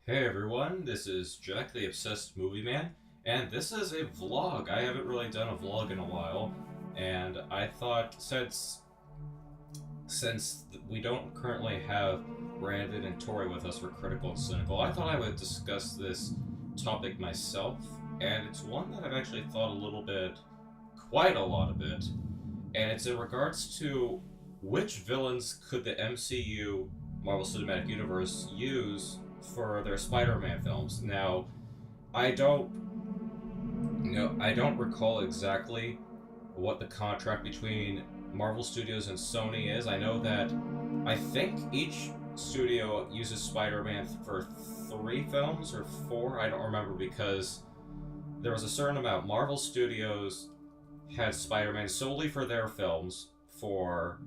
Hey everyone, this is Jack the Obsessed Movie Man, and this is a vlog. I haven't really done a vlog in a while, and I thought since we don't currently have Brandon and Tori with us for Critical and Cynical, I thought I would discuss this topic myself, and it's one that I've actually thought quite a lot of it, and it's in regards to which villains could the MCU Marvel Cinematic Universe use for their Spider-Man films. Now, I don't, I don't recall exactly what the contract between Marvel Studios and Sony is. I know that I think each studio uses Spider-Man for 3 films or 4. I don't remember because there was a certain amount. Marvel Studios had Spider-Man solely for their films for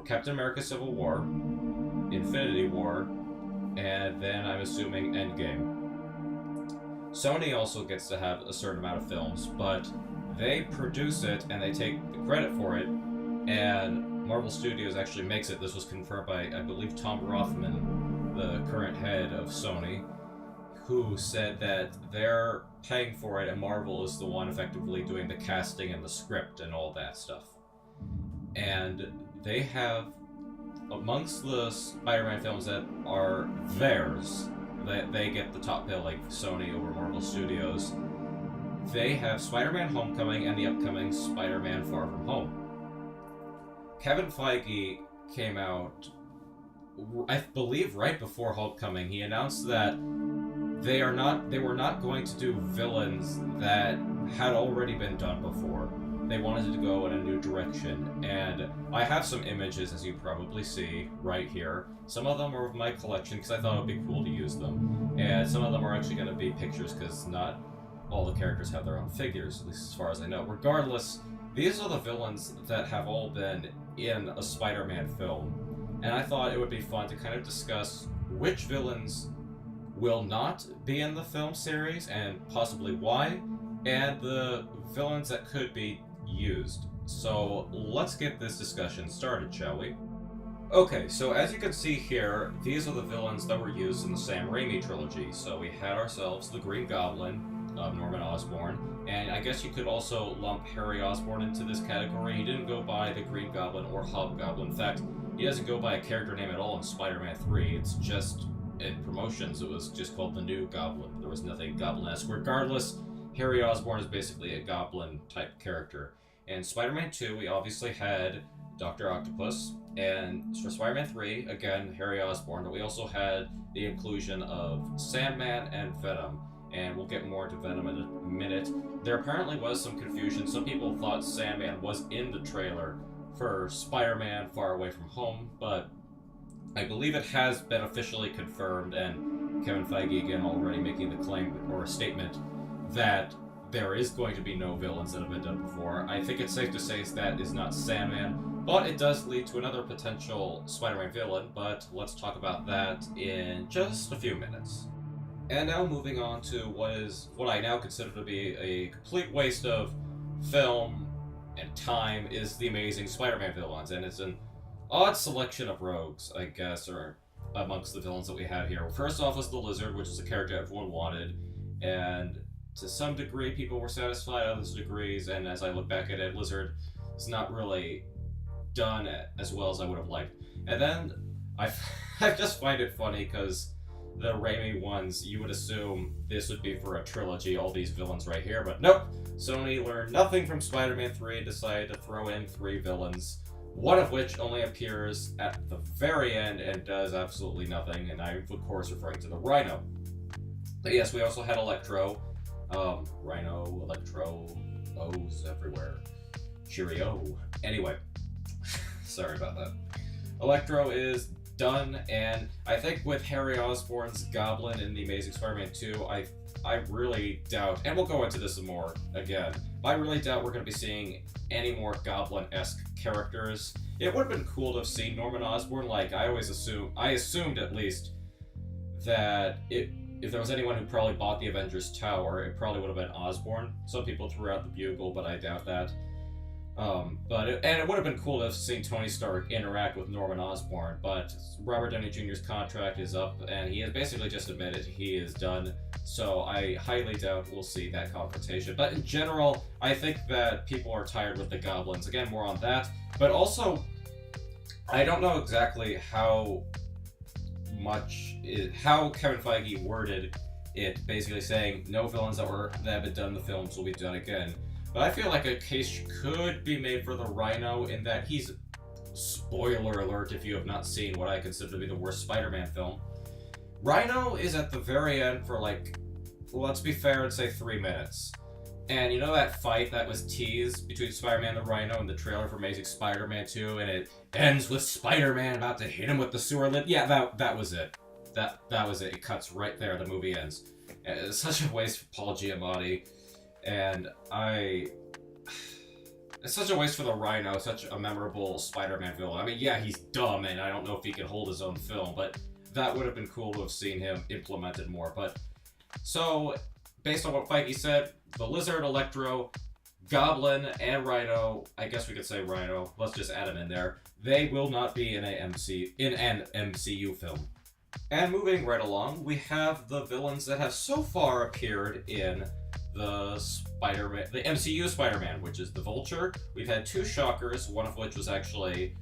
Captain America: Civil War, Infinity War, and then I'm assuming Endgame. Sony also gets to have a certain amount of films, but they produce it and they take the credit for it, and Marvel Studios actually makes it. This was confirmed by, I believe, Tom Rothman, the current head of Sony, who said that they're paying for it and Marvel is the one effectively doing the casting and the script and all that stuff. And they have, amongst the Spider-Man films that are theirs, that they get the top billing, Sony over Marvel Studios, they have Spider-Man Homecoming and the upcoming Spider-Man Far From Home. Kevin Feige came out, I believe right before Homecoming. He announced that they were not going to do villains that had already been done before. They wanted to go in a new direction, and I have some images, as you probably see right here. Some of them are of my collection because I thought it would be cool to use them, and some of them are actually going to be pictures because not all the characters have their own figures, at least as far as I know. Regardless, these are the villains that have all been in a Spider-Man film, and I thought it would be fun to kind of discuss which villains will not be in the film series and possibly why, and the villains that could be used. So let's get this discussion started, shall we? Okay, so as you can see here, these are the villains that were used in the Sam Raimi trilogy. So we had ourselves the Green Goblin of Norman Osborn, and I guess you could also lump Harry Osborn into this category. He didn't go by the Green Goblin or Hobgoblin. In fact, he doesn't go by a character name at all in Spider-Man 3. It's just, in promotions, it was just called the New Goblin. There was nothing goblin-esque. Regardless, Harry Osborn is basically a goblin-type character. In Spider-Man 2, we obviously had Dr. Octopus, and for Spider-Man 3, again, Harry Osborn, but we also had the inclusion of Sandman and Venom, and we'll get more into Venom in a minute. There apparently was some confusion. Some people thought Sandman was in the trailer for Spider-Man Far Away From Home, but I believe it has been officially confirmed, and Kevin Feige again already making the claim or a statement that there is going to be no villains that have been done before. I think it's safe to say that is not Sandman, but it does lead to another potential Spider-Man villain, but let's talk about that in just a few minutes. And now moving on to what I now consider to be a complete waste of film and time is the Amazing Spider-Man villains, and it's an odd selection of rogues, I guess, or amongst the villains that we had here. First off was the Lizard, which is a character everyone wanted, and to some degree people were satisfied, others degrees, and as I look back at it, Lizard is not really done as well as I would have liked. And then I just find it funny because the Raimi ones, you would assume this would be for a trilogy, all these villains right here, but nope. Sony learned nothing from Spider-Man 3 and decided to throw in 3 villains, one of which only appears at the very end and does absolutely nothing, and I'm of course referring to the Rhino. But yes, we also had Electro. Rhino, Electro, O's everywhere. Cheerio. Anyway, sorry about that. Electro is done, and I think with Harry Osborn's Goblin in The Amazing Spider-Man 2, I really doubt, and we'll go into this some more again, I really doubt we're going to be seeing any more Goblin-esque characters. It would have been cool to have seen Norman Osborn. Like, I assumed at least, that if there was anyone who probably bought the Avengers Tower, it probably would have been Osborn. Some people threw out the Bugle, but I doubt that. And it would have been cool to have seen Tony Stark interact with Norman Osborn, but Robert Downey Jr.'s contract is up, and he has basically just admitted he is done. So I highly doubt we'll see that confrontation. But in general, I think that people are tired with the goblins. Again, more on that. But also, I don't know exactly how Kevin Feige worded it, basically saying no villains that have been done in the films will be done again. But I feel like a case could be made for the Rhino in that he's, spoiler alert if you have not seen what I consider to be the worst Spider-Man film, Rhino is at the very end for like, let's be fair and say 3 minutes. And you know that fight that was teased between Spider-Man and the Rhino in the trailer for Amazing Spider-Man 2, and it ends with Spider-Man about to hit him with the sewer lid? Yeah, that was it. That was it. It cuts right there. The movie ends. It's such a waste for Paul Giamatti. And it's such a waste for the Rhino, such a memorable Spider-Man villain. I mean, yeah, he's dumb, and I don't know if he can hold his own film, but that would have been cool to have seen him implemented more. But, so, based on what Feige said, the Lizard, Electro, Goblin, and Rhino, I guess we could say Rhino, let's just add him in there, they will not be in an MCU film. And moving right along, we have the villains that have so far appeared in the MCU Spider-Man, which is the Vulture. We've had 2 Shockers, one of which was actually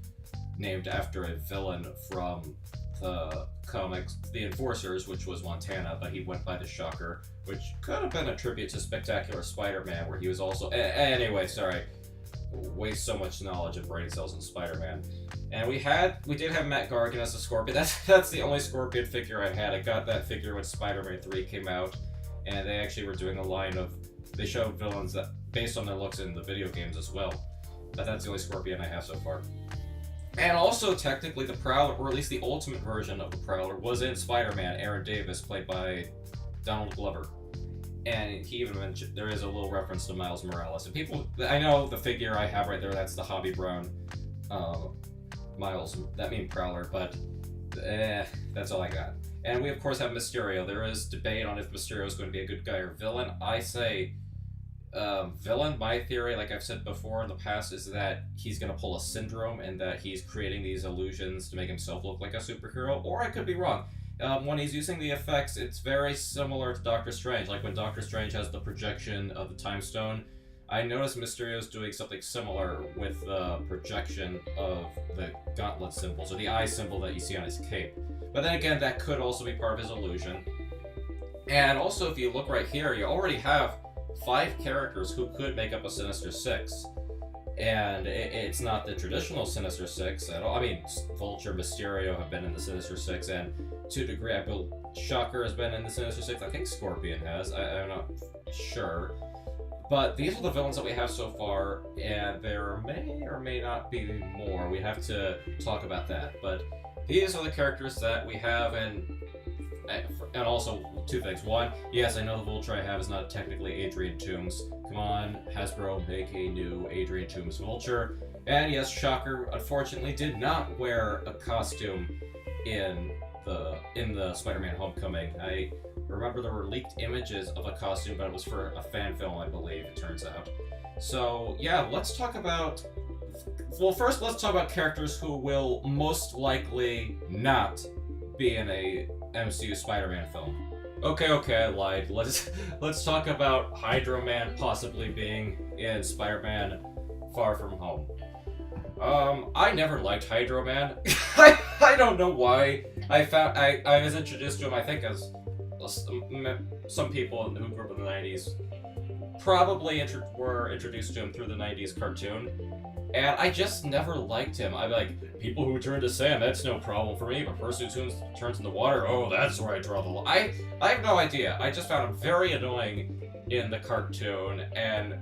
named after a villain from the comics, The Enforcers, which was Montana, but he went by the Shocker, which could have been a tribute to Spectacular Spider-Man, where he was also... Anyway, sorry. Waste so much knowledge and brain cells in Spider-Man. And we did have Matt Gargan as a Scorpion. That's the only Scorpion figure I had. I got that figure when Spider-Man 3 came out, and they actually were doing a line of... They showed villains that based on their looks in the video games as well. But that's the only Scorpion I have so far. And also, technically, the Prowler, or at least the ultimate version of the Prowler, was in Spider-Man. Aaron Davis, played by Donald Glover. And he even mentioned, there is a little reference to Miles Morales. And people, I know the figure I have right there, that's the Hobby Brown Miles, that mean Prowler, but that's all I got. And we, of course, have Mysterio. There is debate on if Mysterio is going to be a good guy or villain. I say villain. My theory, like I've said before in the past, is that he's going to pull a syndrome and that he's creating these illusions to make himself look like a superhero. Or I could be wrong. When he's using the effects, it's very similar to Doctor Strange. Like when Doctor Strange has the projection of the Time Stone, I noticed Mysterio's doing something similar with the projection of the gauntlet symbols, or the eye symbol that you see on his cape. But then again, that could also be part of his illusion. And also, if you look right here, you already have 5 characters who could make up a Sinister Six. And it's not the traditional Sinister Six at all. I mean, Vulture, Mysterio have been in the Sinister Six, and to a degree, I believe Shocker has been in the Sinister Six. I think Scorpion has. I'm not sure. But these are the villains that we have so far, and there may or may not be more. We have to talk about that. But these are the characters that we have, and also 2 things. 1, yes, I know the Vulture I have is not technically Adrian Toomes. Come on, Hasbro, make a new Adrian Toomes Vulture. And yes, Shocker unfortunately did not wear a costume in the Spider-Man Homecoming. I remember there were leaked images of a costume, but it was for a fan film, I believe, it turns out. So yeah, let's talk about... Well, first let's talk about characters who will most likely not be in a MCU Spider-Man film. Okay, I lied. Let's talk about Hydro Man possibly being in Spider-Man Far From Home. I never liked Hydro Man. I don't know why. I was introduced to him, I think, as some people who grew up in the 90s probably were introduced to him through the 90s cartoon. And I just never liked him. I'm like, people who turn to sand, that's no problem for me, but a person who turns in the water, oh, that's where I draw the line. I have no idea. I just found him very annoying in the cartoon, and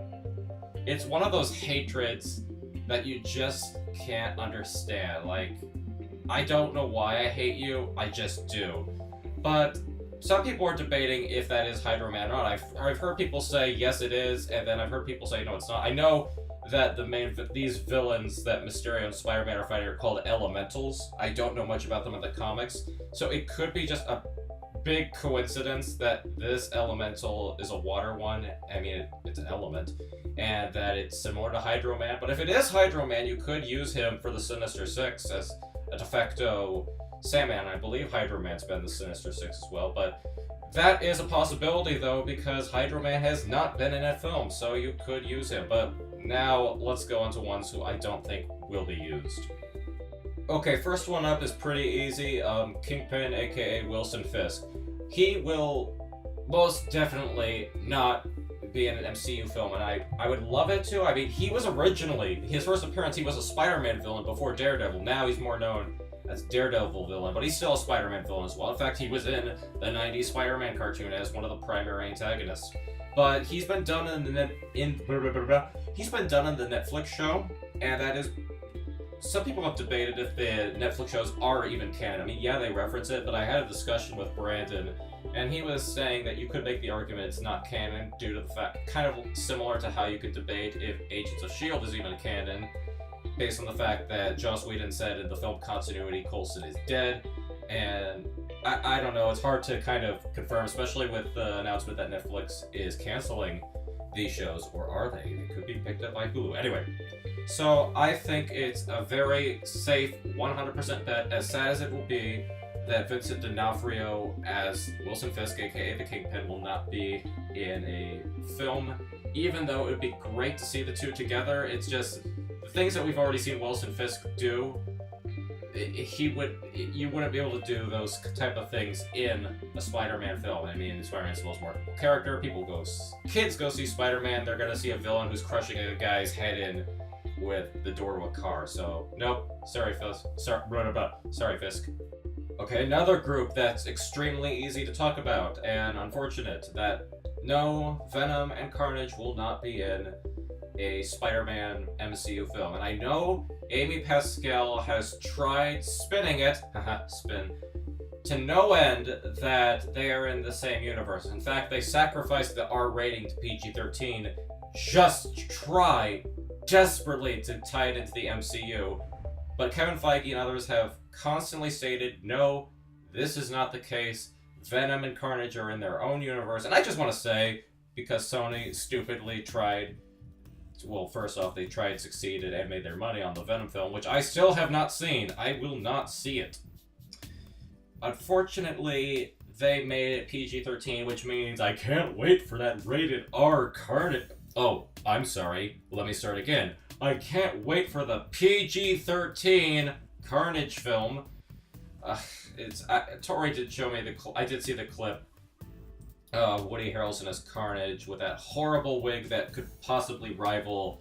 it's one of those hatreds that you just can't understand. Like, I don't know why I hate you, I just do. But some people are debating if that is Hydro Man or not. I've heard people say yes it is, and then I've heard people say no it's not. I know that these villains that Mysterio and Spider-Man are fighting are called Elementals. I don't know much about them in the comics, so it could be just a big coincidence that this elemental is a water one. I mean, it's an element, and that it's similar to Hydro Man. But if it is Hydro Man, you could use him for the Sinister Six as a de facto Sandman. I believe Hydro Man's been the Sinister Six as well, but that is a possibility, though, because Hydro Man has not been in a film, so you could use him. But now, let's go on to ones who I don't think will be used. Okay, first one up is pretty easy. Kingpin, aka Wilson Fisk. He will most definitely not be in an MCU film, and I would love it to. I mean, he was originally, his first appearance, he was a Spider-Man villain before Daredevil. Now he's more known as Daredevil villain, but he's still a Spider-Man villain as well. In fact, he was in the 90s Spider-Man cartoon as one of the primary antagonists. But he's been done in the Netflix show, and that is, some people have debated if the Netflix shows are even canon. I mean, yeah, they reference it, but I had a discussion with Brandon, and he was saying that you could make the argument it's not canon due to the fact, kind of similar to how you could debate if Agents of S.H.I.E.L.D. is even canon, based on the fact that Joss Whedon said in the film continuity Coulson is dead, and I don't know, it's hard to kind of confirm, especially with the announcement that Netflix is canceling these shows, or are they? They could be picked up by Hulu. Anyway, so I think it's a very safe 100% bet, as sad as it will be, that Vincent D'Onofrio as Wilson Fisk, aka the Kingpin, will not be in a film, even though it would be great to see the two together. It's just the things that we've already seen Wilson Fisk do, you wouldn't be able to do those type of things in a Spider-Man film. I mean, Spider-Man's the most marketable character. Kids go see Spider-Man, they're gonna see a villain who's crushing a guy's head in with the door to a car. So, nope. Sorry, Fisk. Sorry, Fisk. Okay, another group that's extremely easy to talk about and unfortunate, that no, Venom and Carnage will not be in a Spider-Man MCU film. And I know Amy Pascal has tried spinning it, spin, to no end that they are in the same universe. In fact, they sacrificed the R rating to PG-13 just to try desperately to tie it into the MCU. But Kevin Feige and others have constantly stated, no, this is not the case. Venom and Carnage are in their own universe. And I just want to say, because Sony stupidly tried, well, first off, they tried, succeeded, and made their money on the Venom film, which I still have not seen. I will not see it. Unfortunately, they made it PG-13, which means I can't wait for that rated R Carnage. Oh, I'm sorry. Let me start again. I can't wait for the PG-13 Carnage film. Tori did show me I did see the clip. Woody Harrelson as Carnage with that horrible wig that could possibly rival,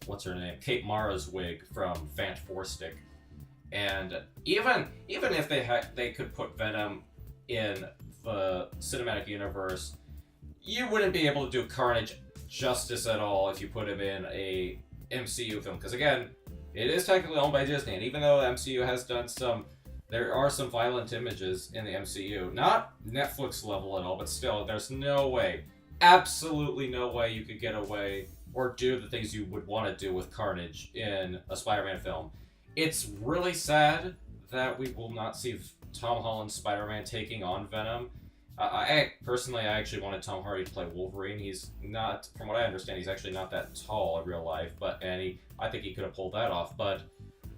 what's her name? Kate Mara's wig from Fant Four Stick. And even if they could put Venom in the cinematic universe, you wouldn't be able to do Carnage justice at all if you put him in a MCU film. Because again, it is technically owned by Disney, and even though MCU has done there are some violent images in the MCU. Not Netflix level at all, but still, there's no way, absolutely no way you could get away or do the things you would want to do with Carnage in a Spider-Man film. It's really sad that we will not see Tom Holland's Spider-Man taking on Venom. I actually wanted Tom Hardy to play Wolverine. He's not, from what I understand, he's actually not that tall in real life, I think he could have pulled that off, but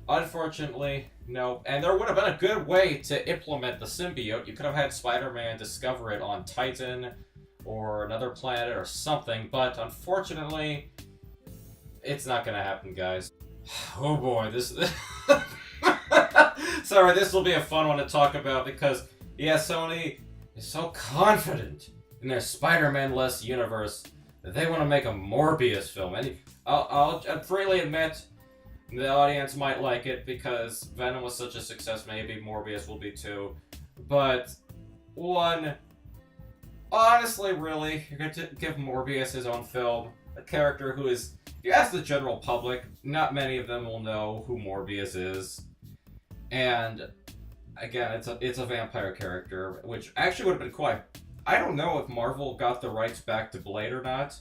unfortunately, no. And there would have been a good way to implement the symbiote. You could have had Spider-Man discover it on Titan or another planet or something, but unfortunately, it's not gonna happen, guys. Oh boy, sorry, this will be a fun one to talk about because, yeah, Sony is so confident in their Spider-Man-less universe that they want to make a Morbius film. And I'll freely admit the audience might like it because Venom was such a success, maybe Morbius will be too. But, honestly, really, you're going to give Morbius his own film, a character who is, if you ask the general public, not many of them will know who Morbius is. And again, it's a vampire character, which actually would have been cool. I don't know if Marvel got the rights back to Blade or not,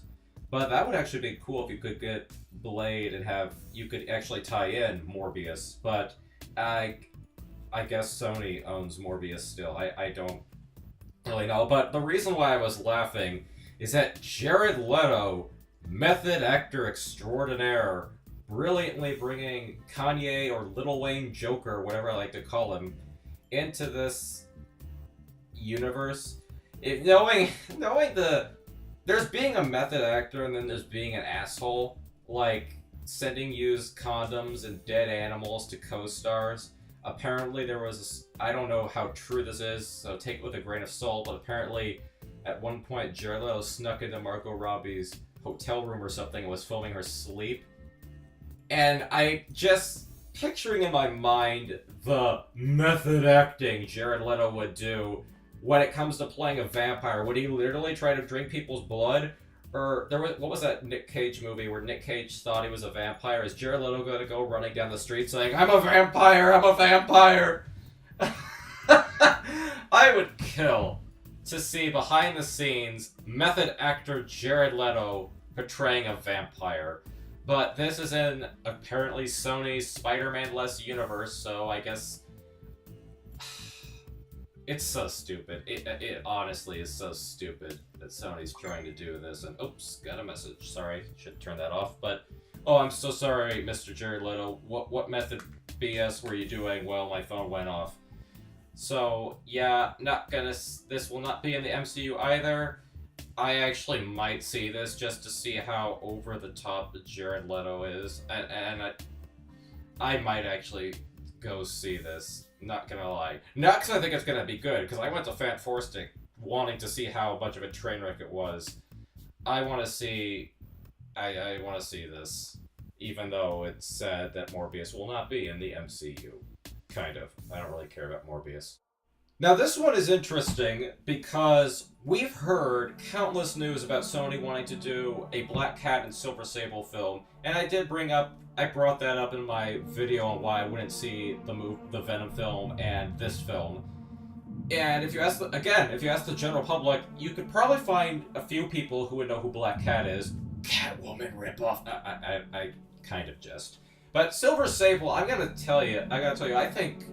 but that would actually be cool if you could get Blade and you could actually tie in Morbius. But I I guess Sony owns Morbius still. I don't really know. But the reason why I was laughing is that Jared Leto, method actor extraordinaire, brilliantly bringing Kanye or Lil Wayne Joker, whatever I like to call him, into this universe. Knowing there's being a method actor and then there's being an asshole, like sending used condoms and dead animals to co-stars. Apparently there was, I don't know how true this is, so take it with a grain of salt, but apparently at one point Jared Leto snuck into Margot Robbie's hotel room or something and was filming her sleep. And I just picturing in my mind the method acting Jared Leto would do when it comes to playing a vampire. Would he literally try to drink people's blood? Or there was, what was that Nick Cage movie where Nick Cage thought he was a vampire? Is Jared Leto going to go running down the street saying, "I'm a vampire, I'm a vampire"? I would kill to see behind the scenes method actor Jared Leto portraying a vampire. But this is in apparently Sony's Spider-Man-less universe, so I guess it's so stupid. It honestly is so stupid that Sony's trying to do this. And oops, got a message. Sorry, should turn that off. But oh, I'm so sorry, Mr. Jared Leto. What method BS were you doing? Well, my phone went off. So yeah, this will not be in the MCU either. I actually might see this just to see how over the top Jared Leto is, and I might actually go see this. Not gonna lie. Not because I think it's gonna be good, because I went to Fan Four Stick wanting to see how much of a train wreck it was. I want to see this, even though it's said that Morbius will not be in the MCU. Kind of. I don't really care about Morbius. Now this one is interesting because we've heard countless news about Sony wanting to do a Black Cat and Silver Sable film, and I brought that up in my video on why I wouldn't see the Venom film and this film. And if you ask the general public, you could probably find a few people who would know who Black Cat is. Catwoman ripoff. I kind of jest. But Silver Sable, I gotta tell you, I think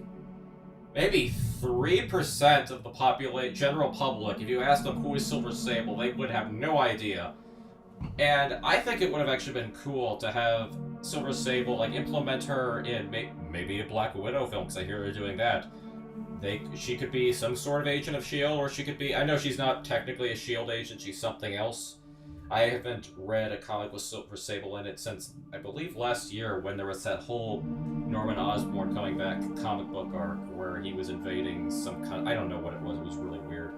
maybe 3% of the general public, if you ask them who is Silver Sable, they would have no idea. And I think it would have actually been cool to have Silver Sable, like, implement her in maybe a Black Widow film, because I hear they're doing that. She could be some sort of agent of S.H.I.E.L.D., or she could be, I know she's not technically a S.H.I.E.L.D. agent, she's something else. I haven't read a comic with Silver Sable in it since, I believe, last year, when there was that whole Norman Osborn coming back comic book arc where he was invading some kind of, I don't know what it was really weird.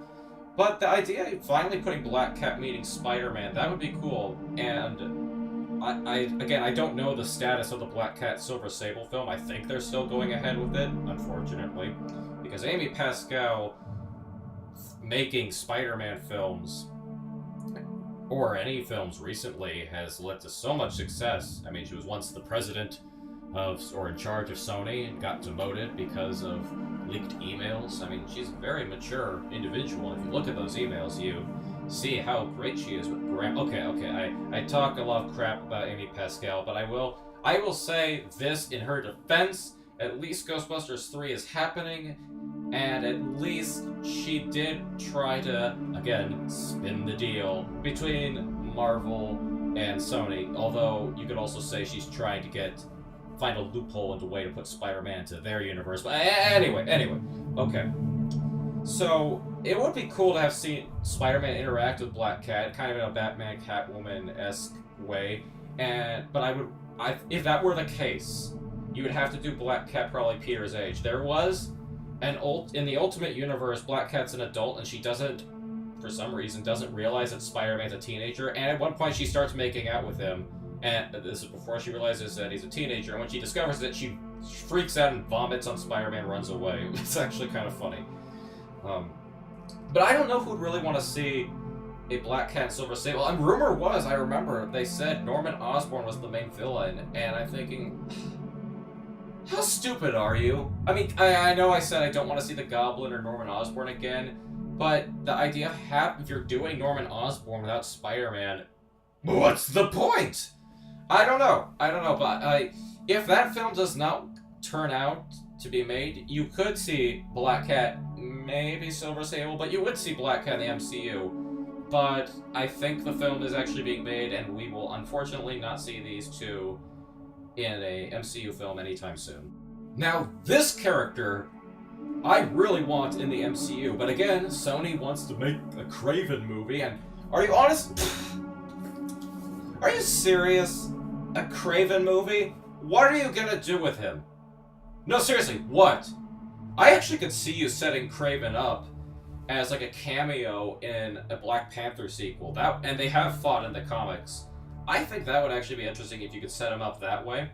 But the idea of finally putting Black Cat meeting Spider-Man, that would be cool. And I don't know the status of the Black Cat Silver Sable film. I think they're still going ahead with it, unfortunately. Because Amy Pascal making Spider-Man films, or any films recently, has led to so much success. I mean, she was once the president or in charge of Sony and got demoted because of leaked emails. I mean, she's a very mature individual. If you look at those emails, you see how great she is with Okay, I talk a lot of crap about Amy Pascal, but I will say this in her defense. At least Ghostbusters 3 is happening, and at least she did try to, again, spin the deal between Marvel and Sony, although you could also say she's trying to find a loophole into a way to put Spider-Man into their universe. But anyway, okay. So, it would be cool to have seen Spider-Man interact with Black Cat, kind of in a Batman Catwoman-esque way, but if that were the case, you would have to do Black Cat probably Peter's age. There was in the Ultimate Universe, Black Cat's an adult, and she for some reason, doesn't realize that Spider-Man's a teenager, and at one point she starts making out with him, and this is before she realizes that he's a teenager, and when she discovers it, she freaks out and vomits on Spider-Man, runs away. It's actually kind of funny. But I don't know who'd really want to see a Black Cat and Silver Sable. And rumor was, I remember, they said Norman Osborn was the main villain, and I'm thinking, how stupid are you? I mean, I know I said I don't want to see the Goblin or Norman Osborn again, but the idea of if you're doing Norman Osborn without Spider-Man, what's the point? I don't know, but if that film does not turn out to be made, you could see Black Cat, maybe Silver Sable, but you would see Black Cat in the MCU. But I think the film is actually being made, and we will unfortunately not see these two in a MCU film anytime soon. Now, this character I really want in the MCU, but again, Sony wants to make a Kraven movie, and are you honest? Are you serious? A Kraven movie? What are you gonna do with him? No, seriously, what? I actually could see you setting Kraven up as like a cameo in a Black Panther sequel. And they have fought in the comics. I think that would actually be interesting if you could set him up that way.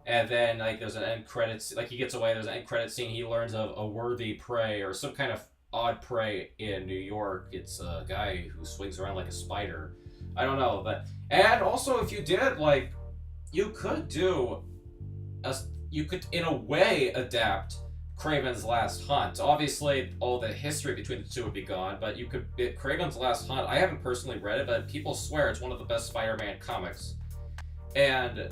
And then like there's an end credits, like he gets away, there's an end credit scene, he learns of a worthy prey or some kind of odd prey in New York. It's a guy who swings around like a spider. I don't know, but and also if you did like you could in a way adapt Kraven's Last Hunt. Obviously, all the history between the two would be gone, but you could... Kraven's Last Hunt, I haven't personally read it, but people swear it's one of the best Spider-Man comics. And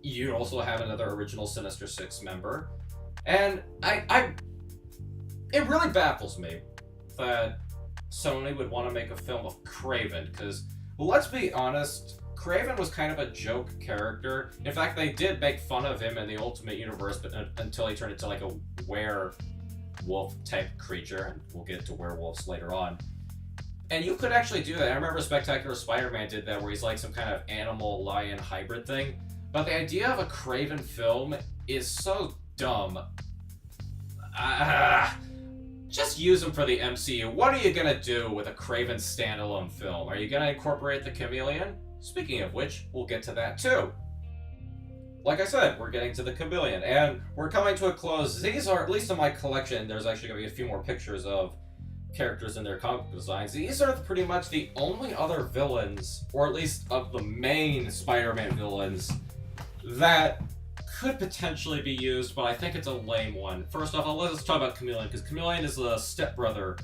you also have another original Sinister Six member. And it really baffles me that Sony would want to make a film of Kraven, because, well, let's be honest, Kraven was kind of a joke character. In fact, they did make fun of him in the Ultimate Universe, but until he turned into like a werewolf type creature, and we'll get to werewolves later on. And you could actually do that. I remember Spectacular Spider-Man did that, where he's like some kind of animal-lion hybrid thing. But the idea of a Kraven film is so dumb. Just use him for the MCU. What are you gonna do with a Kraven standalone film? Are you gonna incorporate the Chameleon? Speaking of which, we'll get to that too. Like I said, we're getting to the Chameleon, and we're coming to a close. These are, at least in my collection, there's actually going to be a few more pictures of characters in their comic designs. These are pretty much the only other villains, or at least of the main Spider-Man villains, that could potentially be used, but I think it's a lame one. First off, let's talk about Chameleon, because Chameleon is the stepbrother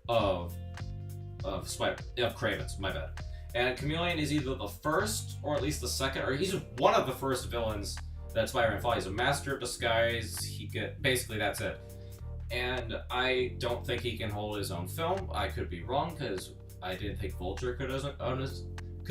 of Kraven's, my bad. And Chameleon is either the first, or at least the second, or he's one of the first villains that Spider-Man fought. He's a master of disguise. Basically, that's it. And I don't think he can hold his own film. I could be wrong, because I didn't think Vulture could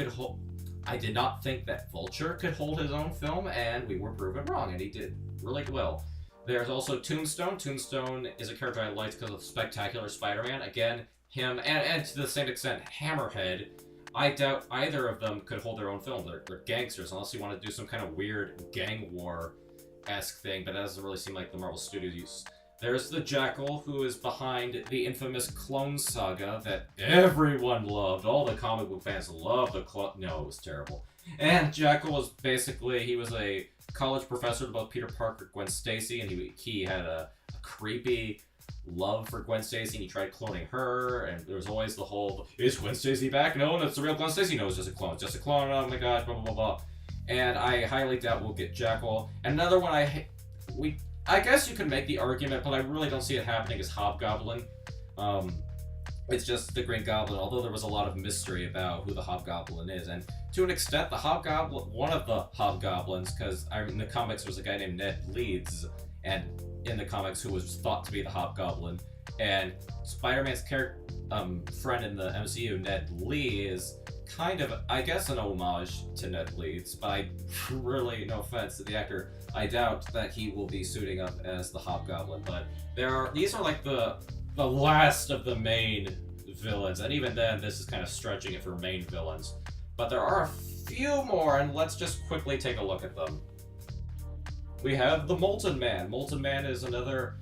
hold. I did not think that Vulture could hold his own film, and we were proven wrong, and he did really well. There's also Tombstone. Tombstone is a character I liked because of Spectacular Spider-Man. Again, him, and to the same extent, Hammerhead. I doubt either of them could hold their own film. They're gangsters, unless you want to do some kind of weird gang war-esque thing, but that doesn't really seem like the Marvel Studios use. There's the Jackal, who is behind the infamous Clone Saga that everyone loved. All the comic book fans loved the Clone... No, it was terrible. And Jackal was basically... He was a college professor to both Peter Parker and Gwen Stacy, and he had a creepy love for Gwen Stacy, and he tried cloning her, and there was always the whole, is Gwen Stacy back? No, that's the real Gwen Stacy. No, it's just a clone. It's just a clone. Oh my gosh, blah, blah, blah, blah. And I highly doubt we'll get Jackal. Another one I guess you could make the argument, but I really don't see it happening, is Hobgoblin. It's just the Green Goblin, although there was a lot of mystery about who the Hobgoblin is. And to an extent, one of the Hobgoblins, because in the comics there was a guy named Ned Leeds, and in the comics who was thought to be the Hobgoblin. And Spider-Man's friend in the MCU, Ned Lee, is kind of, I guess, an homage to Ned Leeds, but I really, no offense to the actor, I doubt that he will be suiting up as the Hobgoblin. But these are like the last of the main villains, and even then, this is kind of stretching it for main villains. But there are a few more, and let's just quickly take a look at them. We have the Molten Man. Molten Man is another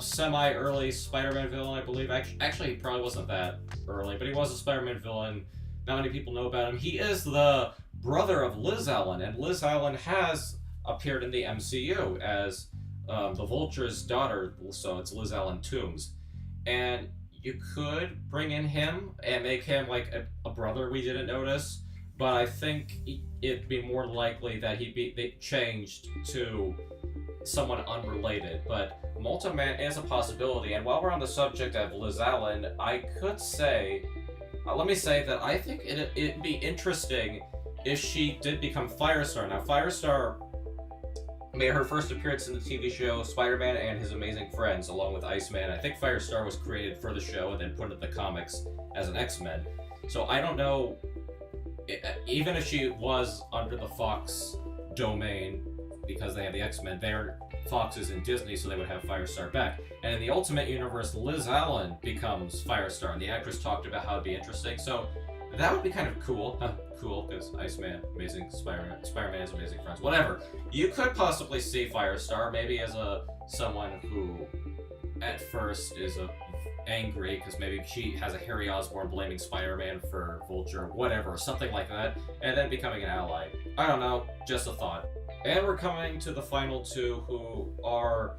semi-early Spider-Man villain, I believe. Actually, he probably wasn't that early, but he was a Spider-Man villain. Not many people know about him. He is the brother of Liz Allen, and Liz Allen has appeared in the MCU as the Vulture's daughter, so it's Liz Allen Toombs. And you could bring in him and make him like a brother we didn't notice, but I think it'd be more likely that they changed to someone unrelated. But Molten Man is a possibility, and while we're on the subject of Liz Allen, I could say, let me say that I think it'd be interesting if she did become Firestar. Now, Firestar, made her first appearance in the TV show Spider-Man and His Amazing Friends, along with Iceman. I think Firestar was created for the show and then put in the comics as an X-Men. So I don't know, even if she was under the Fox domain, because they have the X-Men, Fox is in Disney, so they would have Firestar back. And in the Ultimate Universe, Liz Allen becomes Firestar, and the actress talked about how it'd be interesting. So that would be kind of cool. Cool, because Iceman, Amazing Spider-Man, Spider-Man's Amazing Friends, whatever. You could possibly see Firestar, maybe as someone who, at first, is angry, because maybe she has a Harry Osborn blaming Spider-Man for Vulture, whatever, something like that, and then becoming an ally. I don't know, just a thought. And we're coming to the final two, who are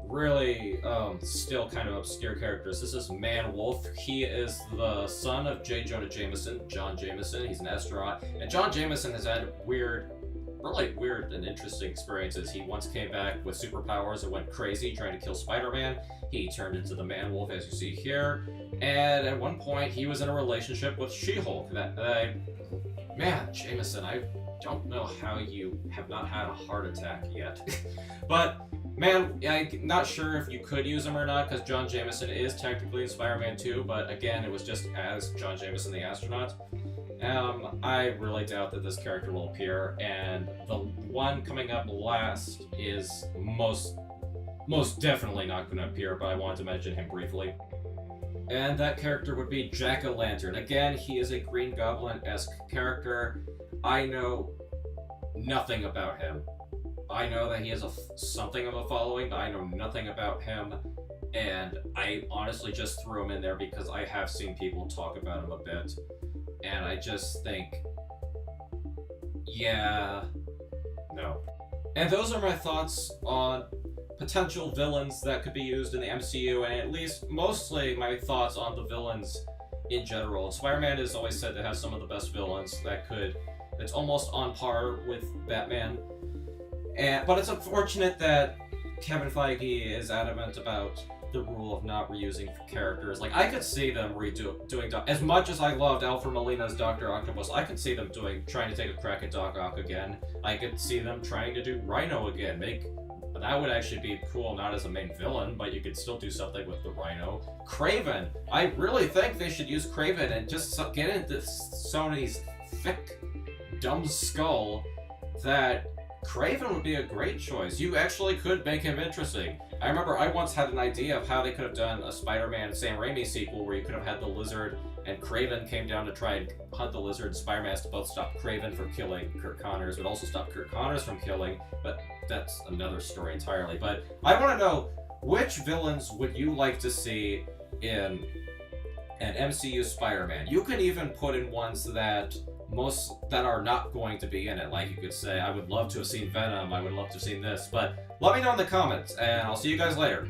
really still kind of obscure characters. This is Man-Wolf. He is the son of J. Jonah Jameson, John Jameson. He's an astronaut. And John Jameson has had really weird and interesting experiences. He once came back with superpowers and went crazy trying to kill Spider-Man. He turned into the Man-Wolf, as you see here. And at one point, he was in a relationship with She-Hulk. Man, Jameson, I don't know how you have not had a heart attack yet. But man, I'm not sure if you could use him or not, because John Jameson is technically in Spider-Man 2, but again, it was just as John Jameson the astronaut. I really doubt that this character will appear, and the one coming up last is most definitely not going to appear, but I wanted to mention him briefly. And that character would be Jack-O-Lantern. Again, he is a Green Goblin-esque character. I know nothing about him. I know that he has something of a following, but I know nothing about him, and I honestly just threw him in there because I have seen people talk about him a bit, and I just think, yeah, no. And those are my thoughts on potential villains that could be used in the MCU, and at least mostly my thoughts on the villains in general. Spider-Man is always said to have some of the best villains it's almost on par with Batman. But it's unfortunate that Kevin Feige is adamant about the rule of not reusing characters. Like, I could see them doing as much as I loved Alfred Molina's Dr. Octopus, I could see them trying to take a crack at Doc Ock again. I could see them trying to do Rhino again. That would actually be cool, not as a main villain, but you could still do something with the Rhino. Kraven! I really think they should use Kraven and just get into Sony's thick, dumb skull that Kraven would be a great choice. You actually could make him interesting. I remember I once had an idea of how they could have done a Spider-Man Sam Raimi sequel where you could have had the Lizard and Kraven came down to try and hunt the Lizard, and Spider-Man has to both stop Kraven from killing Kirk Connors, but also stop Kirk Connors from killing, but that's another story entirely. But I want to know, which villains would you like to see in an MCU Spider-Man? You can even put in ones that are not going to be in it. Like, you could say, I would love to have seen Venom, I would love to have seen this, but let me know in the comments, and I'll see you guys later.